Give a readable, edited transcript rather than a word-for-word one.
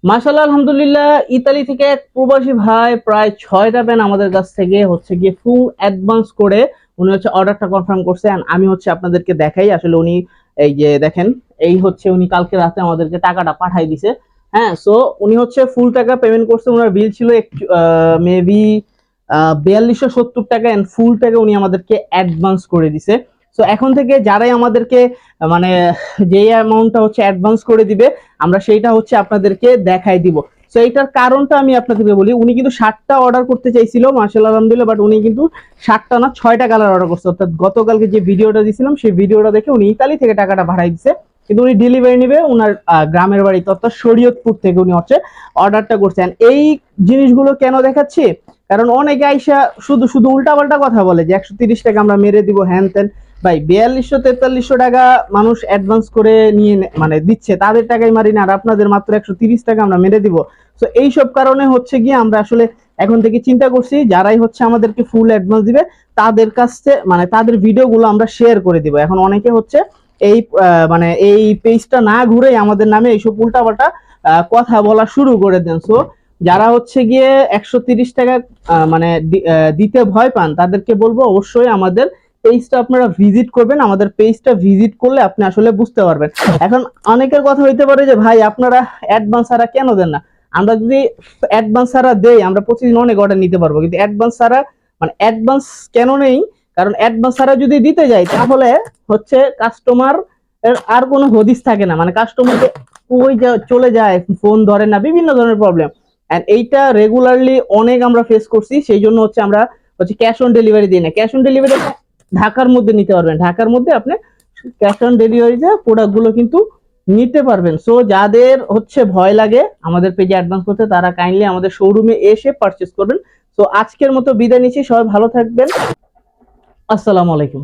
মাশাআল্লাহ আলহামদুলিল্লাহ, ইতালি থেকে এক প্রবাসী ভাই প্রায় 6টা প্যান আমাদের কাছ থেকে হচ্ছে গিয়ে ফুল অ্যাডভান্স করে উনি হচ্ছে অর্ডারটা কনফার্ম করছে। and আমি হচ্ছে আপনাদেরকে দেখাই আসলে উনি এই যে দেখেন, এই হচ্ছে উনি কালকে রাতে আমাদেরকে টাকাটা পাঠাই দিছে। হ্যাঁ, সো উনি হচ্ছে ফুল টাকা পেমেন্ট করছে, ওনার বিল ছিল মেবি 4270 টাকা, এন্ড ফুল টাকা উনি আমাদেরকে অ্যাডভান্স করে দিছে। সো এখন থেকে যারাই আমাদেরকে মানে যে অ্যামাউন্টটা হচ্ছে অ্যাডভান্স করে দিবে আমরা সেইটা হচ্ছে আপনাদেরকে দেখাই দিব। সো এইটার কারণটা আমি আপনাদেরকে বলি, উনি কিন্তু 60টা অর্ডার করতে চাইছিল মাশাআল্লাহ আলহামদুলিল্লাহ, বাট উনি কিন্তু 60টা না 6টা কালার অর্ডার করছে। অর্থাৎ গতকালকে যে ভিডিওটা দিছিলাম সেই ভিডিওটা দেখে উনি ইতালি থেকে টাকাটা পাঠাই দিছে, কিন্তু উনি ডেলিভারি নেবে উনার গ্রামের বাড়িতে অর্থাৎ শরীয়তপুর থেকে উনি হচ্ছে অর্ডারটা করছেন। এই জিনিসগুলো কেন দেখাচ্ছি, কারণ অনেকে আইসা শুধু শুধু উল্টাপাল্টা কথা বলে যে 130 টাকা আমরা মেরে দিব হ্যান ত্যান। ভাই 4200 4300 টাকা মানুষ অ্যাডভান্স করে নিয়ে মানে দিচ্ছে, তাদের টাকাই মারি না, আর আপনাদের মাত্র 130 টাকা আমরা মেরে দিব। তো এইসব কারণে হচ্ছে গিয়ে আমরা আসলে এখন থেকে চিন্তা করছি যারাই হচ্ছে আমাদেরকে ফুল অ্যাডভান্স দিবে তাদের কাছে মানে তাদের ভিডিওগুলো আমরা শেয়ার করে দিব। এখন অনেকে হচ্ছে এই মানে এই পেজটা না ঘুরে আমাদের নামে এইসব উল্টাপাল্টা কথা বলা শুরু করে দেন। সো যারা হচ্ছে গিয়ে 130 টাকা মানে দিতে ভয় পান তাদেরকে বলবো অবশ্যই আমাদের পেজটা আপনারা ভিজিট করবেন। আমাদের পেজটা ভিজিট করলে আপনি আসলে বুঝতে পারবেন। এখন অনেকের কথা হইতে পারে যে ভাই আপনারা অ্যাডভান্স ছাড়া কেন দেন না। আমরা যদি অ্যাডভান্স ছাড়া দেই আমরা প্রতিদিন অনেক অর্ডার নিতে পারবো, কিন্তু অ্যাডভান্স ছাড়া মানে অ্যাডভান্স কেন নেই, কারণ অ্যাডভান্স ছাড়া যদি দিতে যাই তাহলে হচ্ছে কাস্টমার আর কোনো হদিস থাকে না, মানে কাস্টমারকে ওই চলে যায়, ফোন ধরে না, বিভিন্ন ধরনের প্রবলেম। এন্ড এইটা রেগুলারলি অনেক আমরা ফেস করছি, সেই জন্য হচ্ছে আমরা হচ্ছে ক্যাশ অন ডেলিভারি দিই না। ক্যাশ অন ডেলিভারি ঢাকার মধ্যে নিতে পারবেন, ঢাকার মধ্যে আপনি ক্যাশ অন ডেলিভারিতে প্রোডাক্টগুলো কিন্তু নিতে পারবেন। সো যাদের হচ্ছে ভয় লাগে আমাদের পেজে অ্যাডভান্স করতে তারা কাইন্ডলি আমাদের শোরুমে এসে পারচেজ করবেন। সো আজকের মতো বিদায় নিচ্ছি, সবাই ভালো থাকবেন, আসসালামু আলাইকুম।